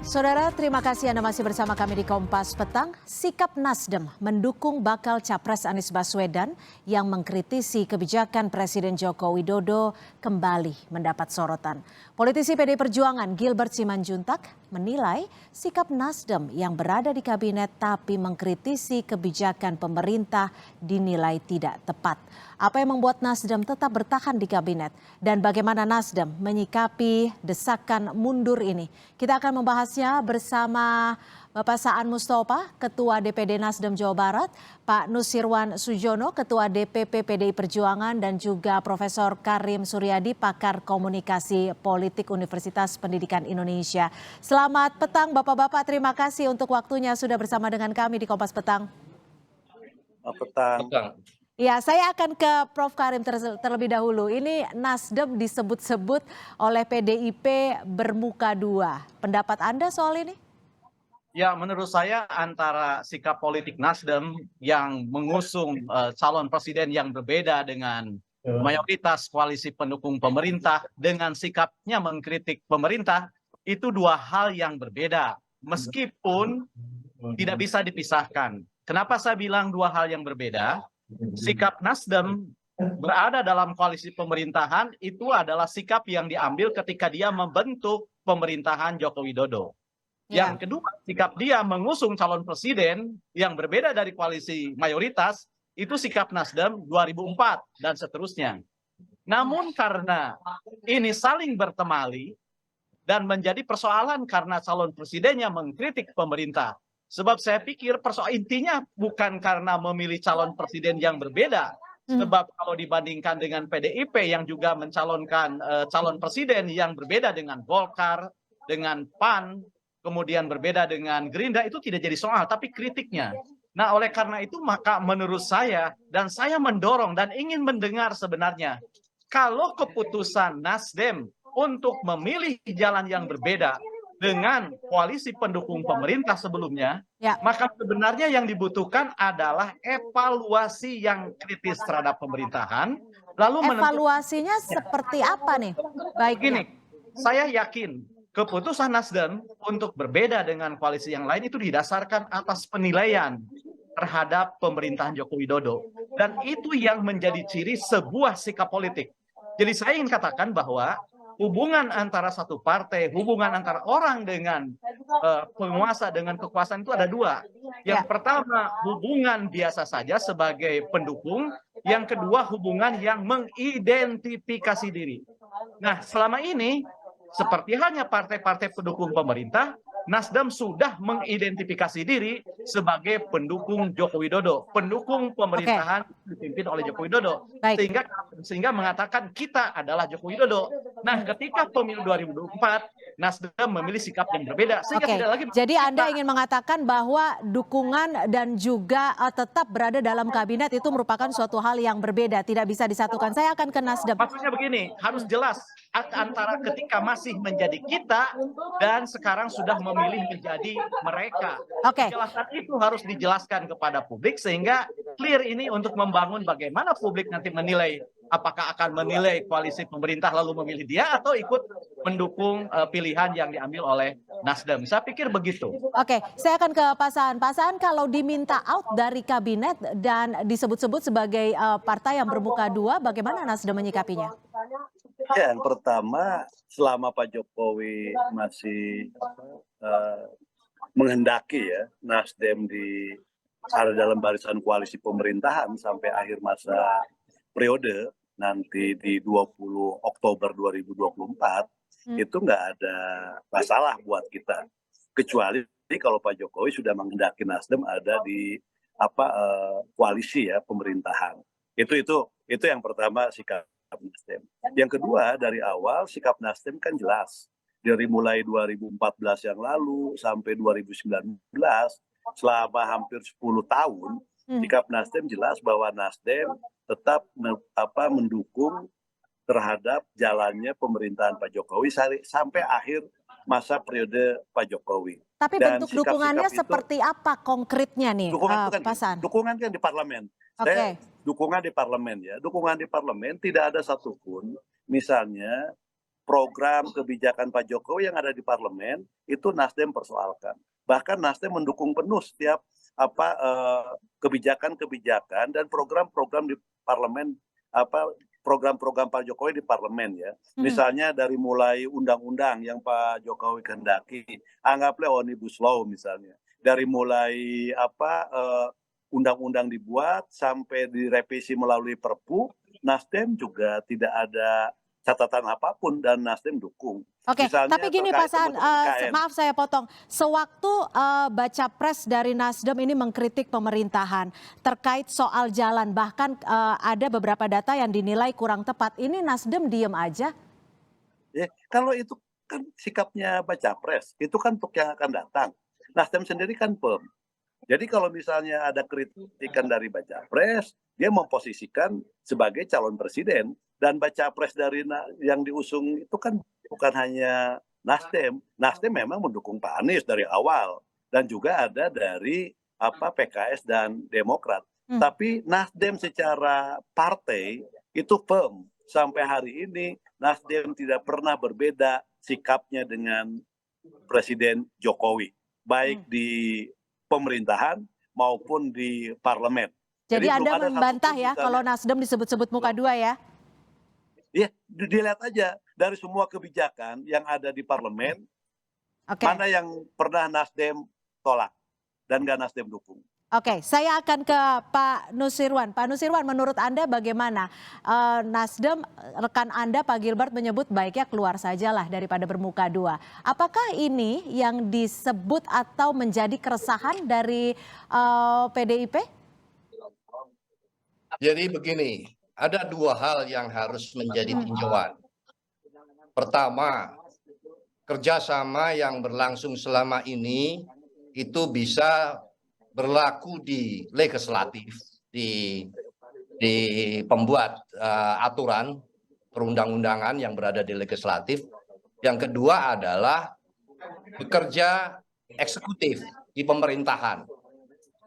Saudara, terima kasih Anda masih bersama kami di Kompas Petang. Sikap Nasdem mendukung bakal Capres Anies Baswedan yang mengkritisi kebijakan Presiden Joko Widodo kembali mendapat sorotan. Politisi PD Perjuangan Gilbert Simanjuntak menilai sikap Nasdem yang berada di kabinet tapi mengkritisi kebijakan pemerintah dinilai tidak tepat. Apa yang membuat Nasdem tetap bertahan di kabinet dan bagaimana Nasdem menyikapi desakan mundur ini? Kita akan membahasnya bersama Bapak Saan Mustafa, Ketua DPD Nasdem Jawa Barat, Pak Nusirwan Sujono, Ketua DPP PDI Perjuangan, dan juga Profesor Karim Suryadi, Pakar Komunikasi Politik Universitas Pendidikan Indonesia. Selamat petang Bapak-Bapak, terima kasih untuk waktunya sudah bersama dengan kami di Kompas Petang. Petang. Ya, saya akan ke Prof. Karim terlebih dahulu. Ini Nasdem disebut-sebut oleh PDIP bermuka dua. Pendapat Anda soal ini? Ya, menurut saya antara sikap politik Nasdem yang mengusung calon presiden yang berbeda dengan mayoritas koalisi pendukung pemerintah dengan sikapnya mengkritik pemerintah, itu dua hal yang berbeda. Meskipun tidak bisa dipisahkan. Kenapa saya bilang dua hal yang berbeda? Sikap Nasdem berada dalam koalisi pemerintahan itu adalah sikap yang diambil ketika dia membentuk pemerintahan Joko Widodo. Yang kedua, sikap dia mengusung calon presiden yang berbeda dari koalisi mayoritas, itu sikap Nasdem 2004 dan seterusnya. Namun karena ini saling bertemali dan menjadi persoalan karena calon presidennya mengkritik pemerintah. Sebab saya pikir persoalan intinya bukan karena memilih calon presiden yang berbeda. Sebab kalau dibandingkan dengan PDIP yang juga mencalonkan calon presiden yang berbeda dengan Golkar, dengan PAN, kemudian berbeda dengan Gerindra, itu tidak jadi soal, tapi kritiknya. Nah, oleh karena itu maka menurut saya, dan saya mendorong dan ingin mendengar sebenarnya, kalau keputusan Nasdem untuk memilih jalan yang berbeda dengan koalisi pendukung pemerintah sebelumnya, maka sebenarnya yang dibutuhkan adalah evaluasi yang kritis terhadap pemerintahan. Lalu evaluasinya seperti apa nih? Baik, gini, saya yakin keputusan Nasdem untuk berbeda dengan koalisi yang lain itu didasarkan atas penilaian terhadap pemerintahan Joko Widodo. Dan itu yang menjadi ciri sebuah sikap politik. Jadi saya ingin katakan bahwa hubungan antara satu partai, hubungan antara orang dengan penguasa dengan kekuasaan itu ada dua. Yang pertama, hubungan biasa saja sebagai pendukung. Yang kedua, hubungan yang mengidentifikasi diri. Nah, selama ini, seperti halnya partai-partai pendukung pemerintah, Nasdem sudah mengidentifikasi diri sebagai pendukung Joko Widodo, pendukung pemerintahan dipimpin oleh Joko Widodo, sehingga mengatakan kita adalah Joko Widodo. Nah, ketika pemilu 2024, Nasdem memilih sikap yang berbeda, sehingga tidak lagi. Jadi Anda ingin mengatakan bahwa dukungan dan juga tetap berada dalam kabinet itu merupakan suatu hal yang berbeda, tidak bisa disatukan. Saya akan ke Nasdem. Maksudnya begini, harus jelas antara ketika masih menjadi kita dan sekarang sudah memilih menjadi mereka. Kejelasan itu harus dijelaskan kepada publik sehingga clear ini untuk membangun bagaimana publik nanti menilai apakah akan menilai koalisi pemerintah lalu memilih dia atau ikut mendukung pilihan yang diambil oleh Nasdem. Saya pikir begitu. Oke, saya akan ke Pak Saan. Pak Saan, kalau diminta out dari kabinet dan disebut-sebut sebagai partai yang bermuka dua, bagaimana Nasdem menyikapinya? Ya, yang pertama, selama Pak Jokowi masih menghendaki ya Nasdem ada dalam barisan koalisi pemerintahan sampai akhir masa periode nanti di 20 Oktober 2024, itu nggak ada masalah buat kita. Kecuali kalau Pak Jokowi sudah menghendaki Nasdem ada di koalisi ya pemerintahan. Itu yang pertama sikap Nasdem. Yang kedua, dari awal sikap Nasdem kan jelas. Dari mulai 2014 yang lalu sampai 2019, selama hampir 10 tahun, sikap Nasdem jelas bahwa Nasdem tetap mendukung terhadap jalannya pemerintahan Pak Jokowi sampai akhir masa periode Pak Jokowi. Tapi dan bentuk dukungannya seperti apa konkretnya nih, Pak Saan? Dukungan kan di parlemen. Dukungan di parlemen ya. Dukungan di parlemen tidak ada satupun misalnya program kebijakan Pak Jokowi yang ada di parlemen itu Nasdem persoalkan. Bahkan Nasdem mendukung penuh setiap kebijakan-kebijakan dan program-program di parlemen, program-program Pak Jokowi di parlemen ya. Misalnya dari mulai undang-undang yang Pak Jokowi kehendaki, anggaplah Omnibus Law misalnya. Dari mulai undang-undang dibuat sampai direvisi melalui Perpu, Nasdem juga tidak ada catatan apapun dan Nasdem dukung. Oke, Misalnya tapi gini Pak Saan, maaf saya potong. Sewaktu baca pres dari Nasdem ini mengkritik pemerintahan terkait soal jalan, bahkan ada beberapa data yang dinilai kurang tepat. Ini Nasdem diem aja? Ya, kalau itu kan sikapnya baca pres, itu kan untuk yang akan datang. Nasdem sendiri kan firm. Jadi kalau misalnya ada kritikan dari baca pres, dia memposisikan sebagai calon presiden. Dan baca pres dari yang diusung itu kan bukan hanya Nasdem. Nasdem memang mendukung Pak Anies dari awal. Dan juga ada dari PKS dan Demokrat. Tapi Nasdem secara partai itu firm. Sampai hari ini Nasdem tidak pernah berbeda sikapnya dengan Presiden Jokowi. Baik di pemerintahan maupun di parlemen. Jadi Anda membantah ya kalau Nasdem disebut-sebut muka dua ya? Ya, dilihat aja dari semua kebijakan yang ada di parlemen, mana yang pernah Nasdem tolak dan nggak Nasdem dukung. Oke, saya akan ke Pak Nusirwan. Pak Nusirwan, menurut Anda bagaimana? Nasdem, rekan Anda Pak Gilbert menyebut baiknya keluar sajalah daripada bermuka dua. Apakah ini yang disebut atau menjadi keresahan dari PDIP? Jadi begini, ada dua hal yang harus menjadi tinjauan. Pertama, kerjasama yang berlangsung selama ini itu bisa berlaku di legislatif, di pembuat aturan perundang-undangan yang berada di legislatif. Yang kedua adalah bekerja eksekutif di pemerintahan.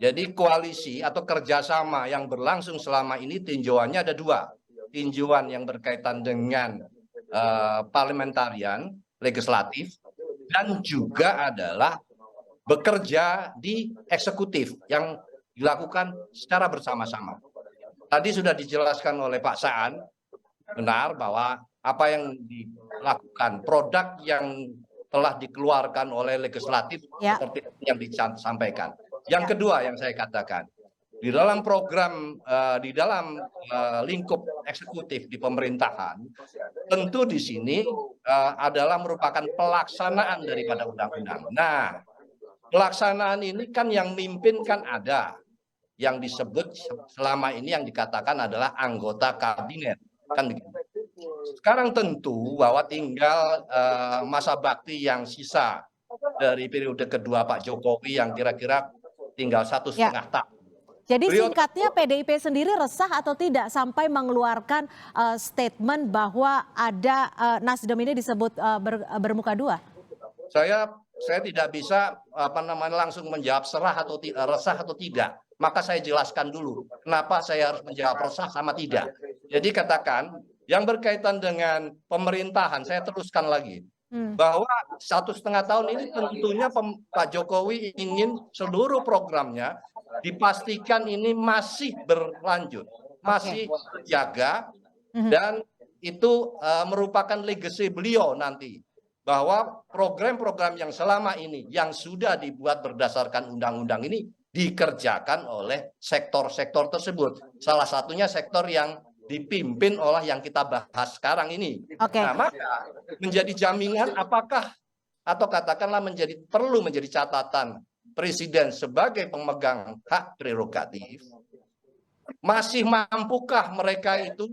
Jadi koalisi atau kerjasama yang berlangsung selama ini tinjauannya ada dua. Tinjauan yang berkaitan dengan parlementarian, legislatif, dan juga adalah bekerja di eksekutif yang dilakukan secara bersama-sama. Tadi sudah dijelaskan oleh Pak Saan, benar bahwa apa yang dilakukan, produk yang telah dikeluarkan oleh legislatif seperti yang disampaikan. Yang kedua yang saya katakan, di dalam program, di dalam lingkup eksekutif di pemerintahan, tentu di sini adalah merupakan pelaksanaan daripada undang-undang. Nah, pelaksanaan ini kan yang mimpin kan ada, yang disebut selama ini yang dikatakan adalah anggota kabinet. Kan begitu. Sekarang tentu bahwa tinggal masa bakti yang sisa dari periode kedua Pak Jokowi yang kira-kira tinggal 1,5 tahun. Jadi singkatnya PDIP sendiri resah atau tidak sampai mengeluarkan statement bahwa ada Nasdem ini disebut bermuka dua? Saya tidak bisa langsung menjawab resah atau tidak. Maka saya jelaskan dulu kenapa saya harus menjawab resah sama tidak. Jadi katakan yang berkaitan dengan pemerintahan, saya teruskan lagi. Bahwa 1,5 tahun ini tentunya Pak Jokowi ingin seluruh programnya dipastikan ini masih berlanjut, masih terjaga, dan itu merupakan legacy beliau nanti. Bahwa program-program yang selama ini yang sudah dibuat berdasarkan undang-undang ini dikerjakan oleh sektor-sektor tersebut. Salah satunya sektor yang dipimpin oleh yang kita bahas sekarang ini. Nah, maka menjadi jaminan apakah atau katakanlah perlu menjadi catatan Presiden sebagai pemegang hak prerogatif, masih mampukah mereka itu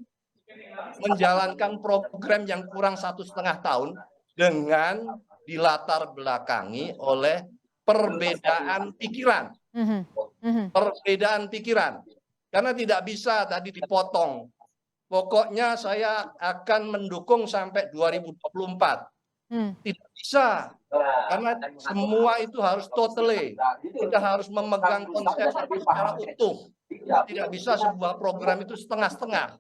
menjalankan program yang kurang 1,5 tahun dengan dilatar belakangi oleh perbedaan pikiran. Perbedaan pikiran. Karena tidak bisa tadi dipotong. Pokoknya saya akan mendukung sampai 2024. Tidak bisa. Karena semua itu harus totally. Kita harus memegang konsep secara utuh. Tidak bisa sebuah program itu setengah-setengah.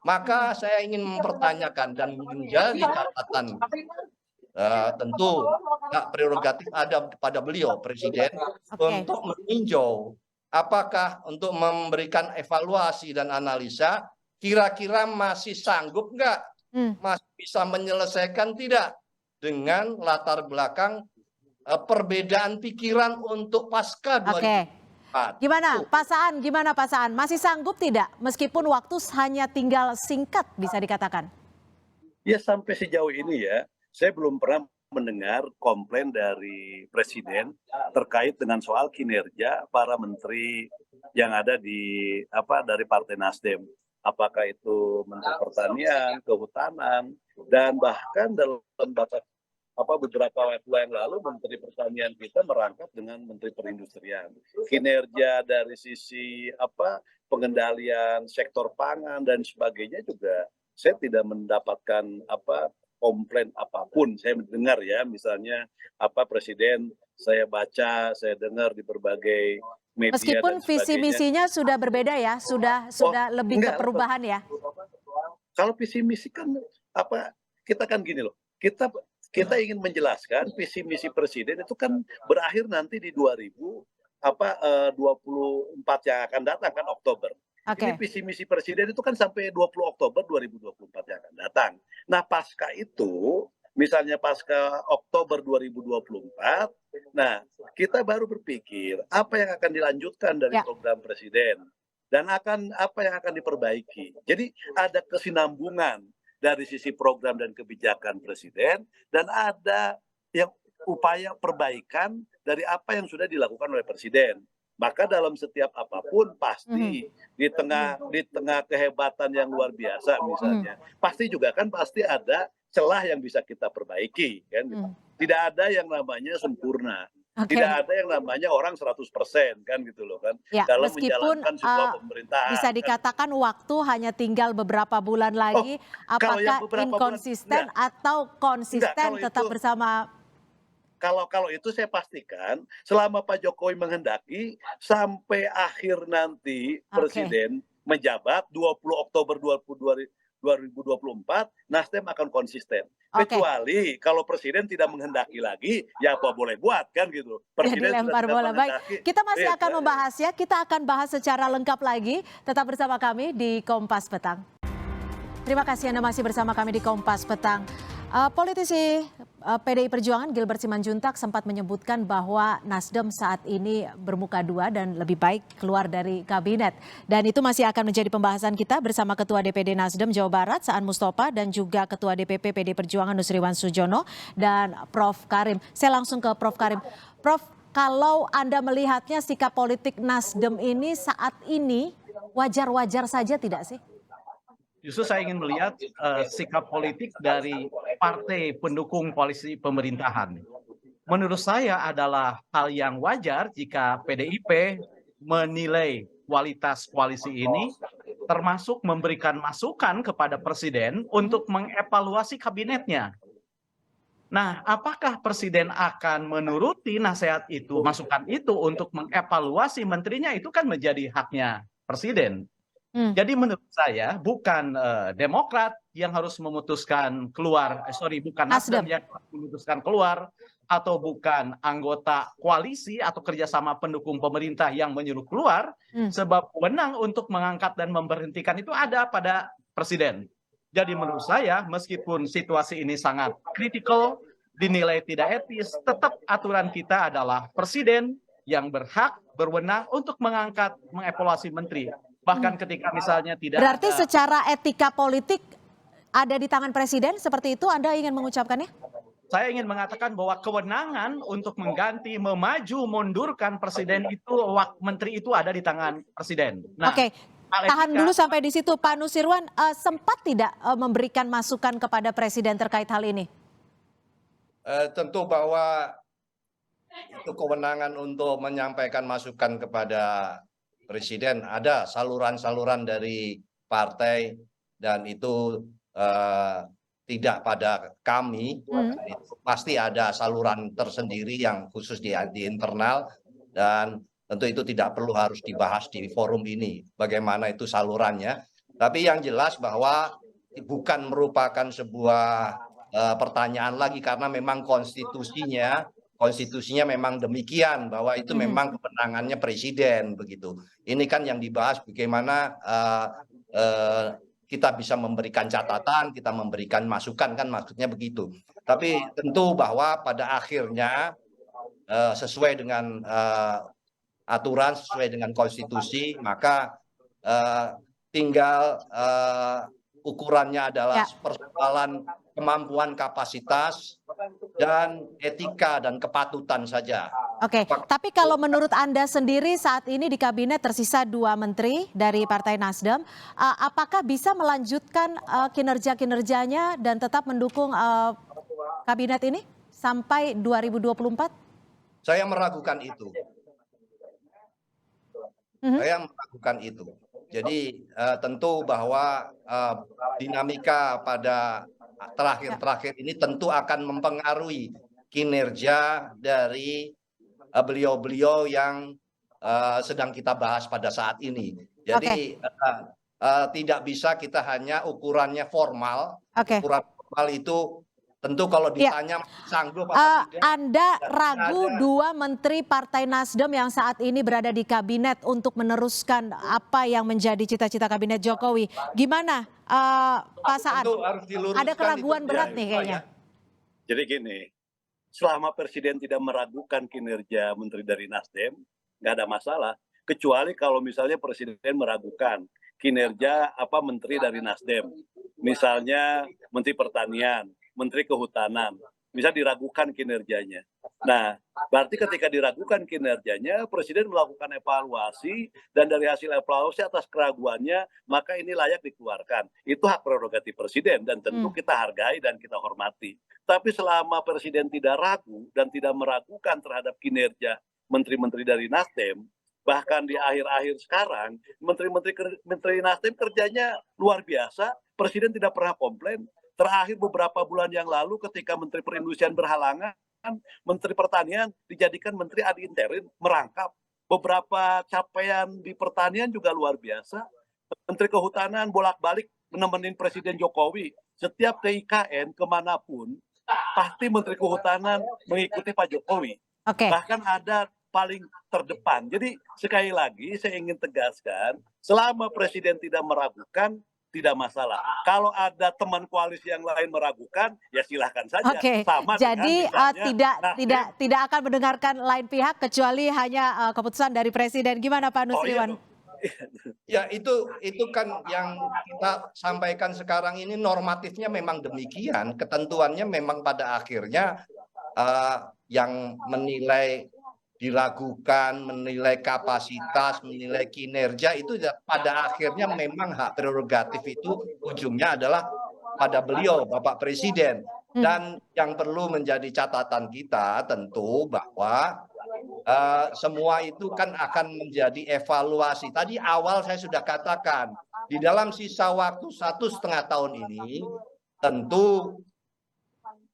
Maka saya ingin mempertanyakan dan menjadi catatan, tentu hak prerogatif ada pada beliau Presiden untuk meninjau apakah untuk memberikan evaluasi dan analisa kira-kira masih sanggup nggak, masih bisa menyelesaikan tidak dengan latar belakang perbedaan pikiran untuk pasca 2004. Gimana Pak Saan? Masih sanggup tidak meskipun waktu hanya tinggal singkat bisa dikatakan? Ya sampai sejauh ini ya, saya belum pernah mendengar komplain dari Presiden terkait dengan soal kinerja para menteri yang ada dari Partai Nasdem. Apakah itu Menteri Pertanian, Kehutanan, dan bahkan dalam beberapa waktu yang lalu Menteri Pertanian kita merangkap dengan Menteri Perindustrian. Kinerja dari sisi pengendalian sektor pangan dan sebagainya juga saya tidak mendapatkan komplain apapun. Saya mendengar ya, misalnya Presiden saya baca, saya dengar di berbagai media. Meskipun visi misinya sudah berbeda ya, sudah lebih ke perubahan ya. Kalau visi misi kan kita kan gini loh, kita ingin menjelaskan visi misi Presiden itu kan berakhir nanti di 2024 yang akan datang kan Oktober. Ini visi misi Presiden itu kan sampai 20 Oktober 2024 yang akan datang. Nah pasca itu, misalnya pasca Oktober 2024, nah kita baru berpikir apa yang akan dilanjutkan dari program Presiden dan apa yang akan diperbaiki. Jadi ada kesinambungan dari sisi program dan kebijakan Presiden dan ada yang upaya perbaikan dari apa yang sudah dilakukan oleh Presiden. Maka dalam setiap apapun pasti di tengah kehebatan yang luar biasa misalnya, pasti ada celah yang bisa kita perbaiki kan. Tidak ada yang namanya sempurna. Tidak ada yang namanya orang 100% kan gitu loh kan. Ya, dalam meskipun menjalankan sebuah pemerintahan. Bisa dikatakan waktu hanya tinggal beberapa bulan lagi, apakah inkonsisten atau konsisten tetap bersama? Kalau itu saya pastikan selama Pak Jokowi menghendaki sampai akhir nanti Presiden menjabat 20 Oktober 2024 Nasdem akan konsisten. Kecuali kalau Presiden tidak menghendaki lagi, ya apa boleh buat kan gitu. Presiden dilempar bola. Baik, kita masih akan membahasnya. Kita akan bahas secara lengkap lagi. Tetap bersama kami di Kompas Petang. Terima kasih Anda masih bersama kami di Kompas Petang. Politisi PDI Perjuangan Gilbert Simanjuntak sempat menyebutkan bahwa Nasdem saat ini bermuka dua dan lebih baik keluar dari kabinet. Dan itu masih akan menjadi pembahasan kita bersama Ketua DPD Nasdem Jawa Barat Saan Mustafa dan juga Ketua DPP PDI Perjuangan Nusriwan Sujono dan Prof. Karim. Saya langsung ke Prof. Karim. Prof, kalau Anda melihatnya sikap politik Nasdem ini saat ini wajar-wajar saja tidak sih? Justru saya ingin melihat sikap politik dari partai pendukung koalisi pemerintahan. Menurut saya adalah hal yang wajar jika PDIP menilai kualitas koalisi ini, termasuk memberikan masukan kepada Presiden untuk mengevaluasi kabinetnya. Nah, apakah Presiden akan menuruti nasihat itu, masukan itu untuk mengevaluasi menterinya, itu kan menjadi haknya Presiden. Jadi menurut saya bukan Demokrat yang harus memutuskan keluar, bukan Nasdem yang harus memutuskan keluar, atau bukan anggota koalisi atau kerjasama pendukung pemerintah yang menyuruh keluar, sebab wewenang untuk mengangkat dan memberhentikan itu ada pada Presiden. Jadi menurut saya meskipun situasi ini sangat kritikal, dinilai tidak etis, tetap aturan kita adalah Presiden yang berhak berwenang untuk mengangkat, mengevaluasi menteri. Bahkan ketika misalnya tidak Berarti secara etika politik ada di tangan Presiden, seperti itu Anda ingin mengucapkannya? Saya ingin mengatakan bahwa kewenangan untuk mengganti, memaju, mundurkan Presiden itu, menteri itu ada di tangan Presiden. Nah, tahan dulu sampai di situ. Pak Nusirwan, sempat tidak memberikan masukan kepada Presiden terkait hal ini? Tentu bahwa itu kewenangan untuk menyampaikan masukan kepada Presiden, ada saluran-saluran dari partai dan itu tidak pada kami, pasti ada saluran tersendiri yang khusus di internal dan tentu itu tidak perlu harus dibahas di forum ini bagaimana itu salurannya. Tapi yang jelas bahwa bukan merupakan sebuah pertanyaan lagi karena memang konstitusinya memang demikian bahwa itu memang kewenangannya presiden begitu. Ini kan yang dibahas bagaimana kita bisa memberikan catatan, kita memberikan masukan kan maksudnya begitu. Tapi tentu bahwa pada akhirnya sesuai dengan aturan, sesuai dengan konstitusi, maka tinggal ukurannya adalah persoalan kemampuan kapasitas dan etika dan kepatutan saja. Oke, tapi kalau menurut Anda sendiri saat ini di kabinet tersisa 2 menteri dari Partai Nasdem, apakah bisa melanjutkan kinerja-kinerjanya dan tetap mendukung kabinet ini sampai 2024? Saya meragukan itu. Saya meragukan itu. Jadi tentu bahwa dinamika pada terakhir-terakhir ini tentu akan mempengaruhi kinerja dari beliau-beliau yang sedang kita bahas pada saat ini. Jadi tidak bisa kita hanya ukurannya formal. Ukuran formal itu tentu kalau ditanya sanggup apa tidak. Anda ragu 2 menteri Partai Nasdem yang saat ini berada di kabinet untuk meneruskan apa yang menjadi cita-cita kabinet Jokowi. Gimana Pak Saan? Ada keraguan berat nih kayaknya. Jadi gini, selama presiden tidak meragukan kinerja menteri dari Nasdem, nggak ada masalah. Kecuali kalau misalnya presiden meragukan kinerja menteri dari Nasdem. Misalnya Menteri Pertanian, Menteri Kehutanan, bisa diragukan kinerjanya. Nah, berarti ketika diragukan kinerjanya, Presiden melakukan evaluasi, dan dari hasil evaluasi atas keraguannya, maka ini layak dikeluarkan. Itu hak prerogatif Presiden, dan tentu kita hargai dan kita hormati. Tapi selama Presiden tidak ragu dan tidak meragukan terhadap kinerja menteri-menteri dari Nasdem, bahkan di akhir-akhir sekarang, menteri Nasdem kerjanya luar biasa, Presiden tidak pernah komplain. Terakhir beberapa bulan yang lalu ketika Menteri Perindustrian berhalangan, Menteri Pertanian dijadikan Menteri ad interim merangkap. Beberapa capaian di pertanian juga luar biasa. Menteri Kehutanan bolak-balik menemenin Presiden Jokowi. Setiap ke IKN kemanapun, pasti Menteri Kehutanan mengikuti Pak Jokowi. Bahkan ada paling terdepan. Jadi sekali lagi saya ingin tegaskan, selama Presiden tidak meragukan, tidak masalah. Kalau ada teman koalisi yang lain meragukan, ya silahkan saja. Sama jadi tidak akan mendengarkan lain pihak kecuali hanya keputusan dari Presiden. Gimana Pak Nusriwan? Ya itu kan yang kita sampaikan sekarang ini normatifnya memang demikian. Ketentuannya memang pada akhirnya yang menilai diragukan, menilai kapasitas, menilai kinerja itu pada akhirnya memang hak prerogatif itu ujungnya adalah pada beliau, Bapak Presiden. Dan yang perlu menjadi catatan kita tentu bahwa semua itu kan akan menjadi evaluasi. Tadi awal saya sudah katakan, di dalam sisa waktu 1,5 tahun ini tentu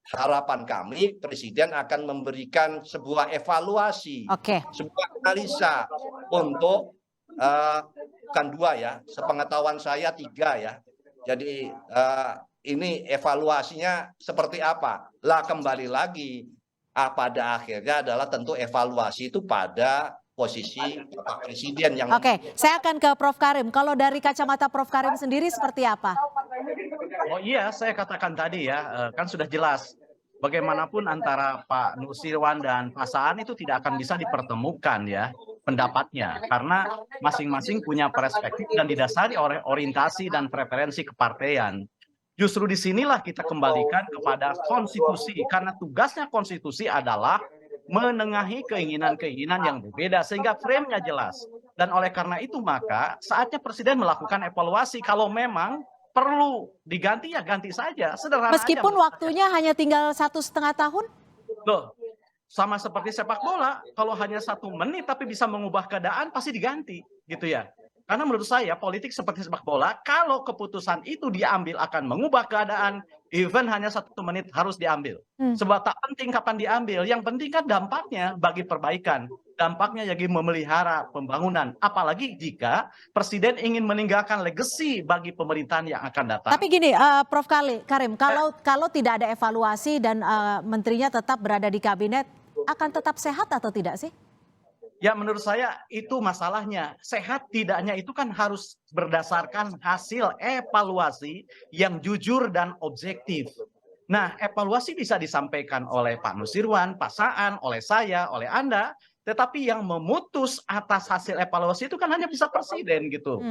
harapan kami Presiden akan memberikan sebuah evaluasi, sebuah analisa untuk bukan 2 ya, sepengetahuan saya 3 ya. Jadi ini evaluasinya seperti apa? Lah kembali lagi pada akhirnya adalah tentu evaluasi itu pada posisi Pak Presiden yang. Saya akan ke Prof Karim. Kalau dari kacamata Prof Karim sendiri seperti apa? Oh iya, saya katakan tadi ya, kan sudah jelas. Bagaimanapun antara Pak Nusirwan dan Pak Saan itu tidak akan bisa dipertemukan ya pendapatnya. Karena masing-masing punya perspektif dan didasari oleh orientasi dan preferensi kepartaian. Justru disinilah kita kembalikan kepada konstitusi. Karena tugasnya konstitusi adalah menengahi keinginan-keinginan yang berbeda sehingga frame-nya jelas. Dan oleh karena itu maka saatnya Presiden melakukan evaluasi. Kalau memang perlu diganti ya ganti saja, sederhana. Meskipun waktunya hanya tinggal 1,5 tahun? Loh, sama seperti sepak bola, kalau hanya 1 menit tapi bisa mengubah keadaan pasti diganti, gitu ya. Karena menurut saya politik seperti sepak bola, kalau keputusan itu diambil akan mengubah keadaan, even hanya 1 menit harus diambil. Sebab tak penting kapan diambil, yang penting kan dampaknya bagi perbaikan, dampaknya bagi memelihara pembangunan. Apalagi jika Presiden ingin meninggalkan legasi bagi pemerintahan yang akan datang. Tapi gini, Prof. Karim, kalau tidak ada evaluasi dan menterinya tetap berada di kabinet, akan tetap sehat atau tidak sih? Ya menurut saya itu masalahnya. Sehat tidaknya itu kan harus berdasarkan hasil evaluasi yang jujur dan objektif. Nah, evaluasi bisa disampaikan oleh Pak Nusirwan, Pak Saan, oleh saya, oleh Anda, tetapi yang memutus atas hasil evaluasi itu kan hanya bisa Presiden gitu.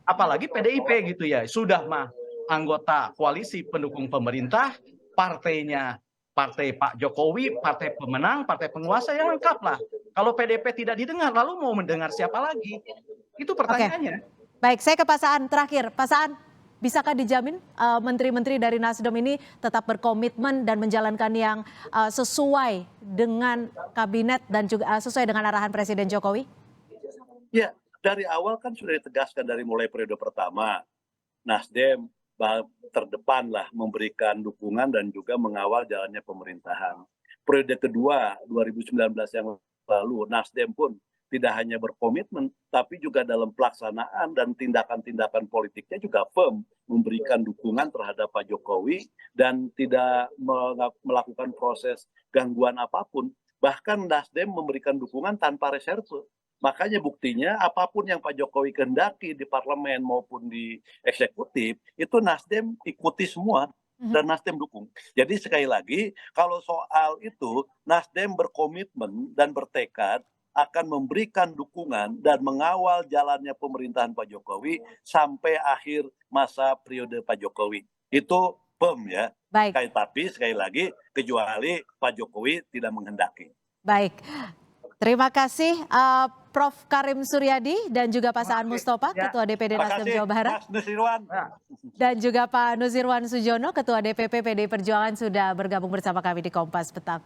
Apalagi PDIP gitu ya, sudah mah anggota koalisi pendukung pemerintah, partainya partai Pak Jokowi, partai pemenang, partai penguasa, yang lengkap lah. Kalau PDP tidak didengar, lalu mau mendengar siapa lagi? Itu pertanyaannya. Baik, saya ke Pak Saan terakhir. Pak Saan, bisakah dijamin menteri-menteri dari Nasdem ini tetap berkomitmen dan menjalankan yang sesuai dengan kabinet dan juga sesuai dengan arahan Presiden Jokowi? Ya, dari awal kan sudah ditegaskan dari mulai periode pertama, Nasdem terdepan lah memberikan dukungan dan juga mengawal jalannya pemerintahan. Periode kedua 2019 yang lalu, Nasdem pun tidak hanya berkomitmen, tapi juga dalam pelaksanaan dan tindakan-tindakan politiknya juga firm memberikan dukungan terhadap Pak Jokowi dan tidak melakukan proses gangguan apapun. Bahkan Nasdem memberikan dukungan tanpa reserve. Makanya buktinya apapun yang Pak Jokowi kehendaki di parlemen maupun di eksekutif, itu Nasdem ikuti semua dan Nasdem dukung. Jadi sekali lagi, kalau soal itu Nasdem berkomitmen dan bertekad akan memberikan dukungan dan mengawal jalannya pemerintahan Pak Jokowi sampai akhir masa periode Pak Jokowi. Itu firm ya. Baik. Tapi sekali lagi, kecuali Pak Jokowi tidak menghendaki. Baik. Terima kasih Prof. Karim Suryadi dan juga Pak Saan Mustafa, Ketua DPD Nasdem Jawa Barat. Dan juga Pak Nusirwan Sujono, Ketua DPP PDI Perjuangan sudah bergabung bersama kami di Kompas Petang.